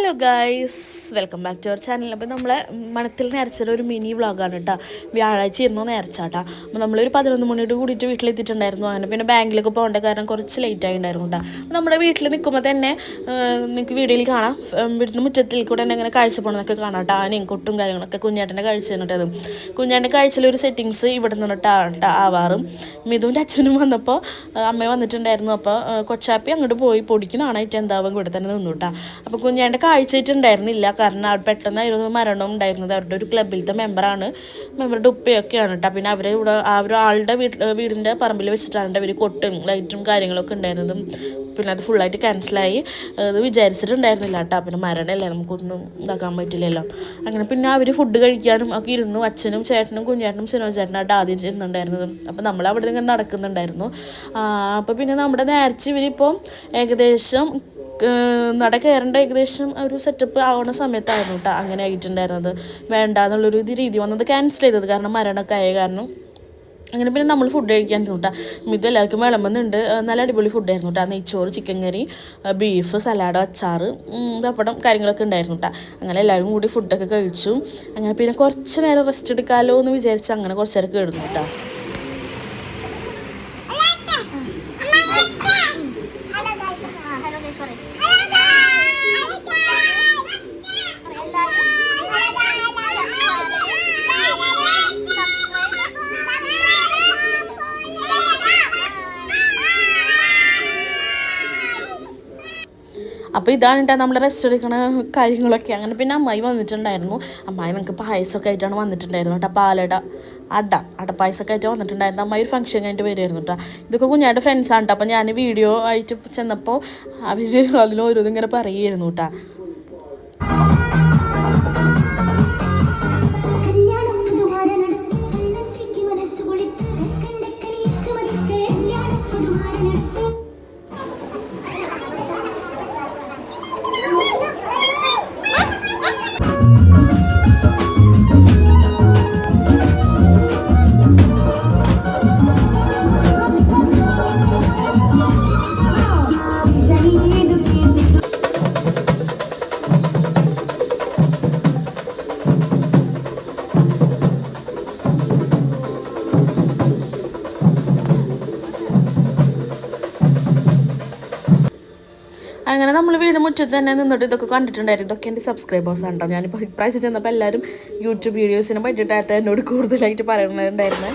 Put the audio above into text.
Hello guys, welcome back to our channel. അപ്പോൾ നമ്മളെ മണത്തിൽ നേർച്ചയുടെ ഒരു മിനി വ്ളോഗാണ് കേട്ടോ. വ്യാഴാഴ്ച ഇരുന്നു നേർച്ചാട്ടാ. അപ്പോൾ നമ്മളൊരു 11 മണിയോട് കൂടിയിട്ട് വീട്ടിലെത്തിയിട്ടുണ്ടായിരുന്നു. അങ്ങനെ പിന്നെ ബാങ്കിലൊക്കെ പോകേണ്ട കാരണം കുറച്ച് ലേറ്റ് ആയിട്ടുണ്ടായിരുന്നു കേട്ടോ. നമ്മുടെ വീട്ടിൽ നിൽക്കുമ്പോൾ തന്നെ നിങ്ങൾക്ക് വീഡിയോയിൽ കാണാം, വീട്ടിൽ മുറ്റത്തിൽ കൂടെ തന്നെ ഇങ്ങനെ കാഴ്ച പോകണമെന്നൊക്കെ കാണാം കേട്ടോ. ആനയും കൊട്ടും കാര്യങ്ങളൊക്കെ കുഞ്ഞേട്ടൻ്റെ കാഴ്ച തന്നിട്ടത്. കുഞ്ഞേട്ടൻ്റെ കാഴ്ചയിലൊരു സെറ്റിങ്സ് ഇവിടെ നിന്നിട്ടാണ് ആവാറും. മിഥുൻ്റെ അച്ഛനും വന്നപ്പോൾ അമ്മ വന്നിട്ടുണ്ടായിരുന്നു. അപ്പോൾ കൊച്ചാപ്പി അങ്ങോട്ട് പോയി പൊടിക്ക് നാണായിട്ട് എന്താവും ഇവിടെ തന്നെ നിന്നു കേട്ടോ. അപ്പോൾ കുഞ്ഞേൻ്റെ കാഴ്ചയായിട്ടുണ്ടായിരുന്നില്ല, കാരണം അവിടെ പെട്ടെന്നായിരുന്നു മരണം ഉണ്ടായിരുന്നത്. അവരുടെ ഒരു ക്ലബിലത്തെ മെമ്പറുടെ ഉപ്പയൊക്കെയാണ് കേട്ടോ. പിന്നെ അവരെ ഇവിടെ ആ ഒരു ആളുടെ വീടിൻ്റെ പറമ്പിൽ വെച്ചിട്ടാണ് അവർ കൊട്ടും ലൈറ്റും കാര്യങ്ങളൊക്കെ ഉണ്ടായിരുന്നതും. പിന്നെ അത് ഫുള്ളായിട്ട് ക്യാൻസലായി. അത് വിചാരിച്ചിട്ടുണ്ടായിരുന്നില്ല കേട്ടോ. പിന്നെ മരണമല്ലേ, നമുക്കൊന്നും ഇതാക്കാൻ പറ്റില്ലല്ലോ. അങ്ങനെ പിന്നെ അവർ ഫുഡ് കഴിക്കാനും ഒക്കെ ഇരുന്നു. അച്ഛനും ചേട്ടനും കുഞ്ഞേട്ടനും സിനോ ചേട്ടനായിട്ട് ആദ്യം ഇരുന്നുണ്ടായിരുന്നത്. അപ്പോൾ നമ്മൾ അവിടെ ഇങ്ങനെ നടക്കുന്നുണ്ടായിരുന്നു. അപ്പോൾ പിന്നെ നമ്മുടെ നേർച്ച ഇവരിപ്പോൾ ഏകദേശം നട കയറേണ്ട ഏകദേശം ഒരു സെറ്റപ്പ് ആവുന്ന സമയത്തായിരുന്നു കേട്ടോ അങ്ങനെ ആയിട്ടുണ്ടായിരുന്നത്. വേണ്ട എന്നുള്ളൊരു രീതി വന്നത് ക്യാൻസൽ ചെയ്തത്, കാരണം മരണമൊക്കെ ആയ കാരണം. അങ്ങനെ പിന്നെ നമ്മൾ ഫുഡ് കഴിക്കാൻ കേട്ടോ. ഇത് എല്ലാവർക്കും വിളമ്പുന്നുണ്ട്. നല്ല അടിപൊളി ഫുഡായിരുന്നു കേട്ടോ. നെയ്ച്ചോറ്, ചിക്കൻ കറി, ബീഫ്, സലാഡ്, അച്ചാറ്, പപ്പടം കാര്യങ്ങളൊക്കെ ഉണ്ടായിരുന്നു കേട്ടോ. അങ്ങനെ എല്ലാവരും കൂടി ഫുഡൊക്കെ കഴിച്ചു. അങ്ങനെ പിന്നെ കുറച്ച് നേരം റെസ്റ്റ് എടുക്കാമല്ലോ എന്ന് വിചാരിച്ച് അങ്ങനെ കുറച്ച് നേരം കിടന്നു കേട്ടോ. അപ്പോൾ ഇതാണ് കേട്ടോ നമ്മൾ റെസ്റ്റ് എടുക്കണ കാര്യങ്ങളൊക്കെ. അങ്ങനെ പിന്നെ അമ്മായി വന്നിട്ടുണ്ടായിരുന്നു. അമ്മായി നമുക്ക് പായസമൊക്കെ ആയിട്ടാണ് വന്നിട്ടുണ്ടായിരുന്നു കേട്ടോ. പാലട അടപ്പായസമൊക്കെ ആയിട്ട് വന്നിട്ടുണ്ടായിരുന്നു. അമ്മായി ഒരു ഫംഗ്ഷൻ കഴിഞ്ഞിട്ട് വരുമായിരുന്നു കേട്ടോ. ഇതൊക്കെ കുഞ്ഞായിട്ട് ഫ്രണ്ട്സാണ് കേട്ടോ. അപ്പോൾ ഞാൻ വീഡിയോ ആയിട്ട് ചെന്നപ്പോൾ അവർ അതിലോരോന്നും ഇങ്ങനെ പറയുമായിരുന്നു കേട്ടോ. അങ്ങനെ നമ്മൾ വീട് മുറ്റത്ത് തന്നെ നിന്നിട്ട് ഇതൊക്കെ കണ്ടിട്ടുണ്ടായിരുന്നു. ഇതൊക്കെ എൻ്റെ സബ്സ്ക്രൈബേഴ്സാണ് കേട്ടോ. ഞാനിപ്പോൾ ഇപ്രാവശ്യം ചെന്നപ്പോൾ എല്ലാവരും യൂട്യൂബ് വീഡിയോസിനെ പറ്റിയിട്ടായിരുന്നു എന്നോട് കൂടുതലായിട്ട് പറയുന്നുണ്ടായിരുന്നത്.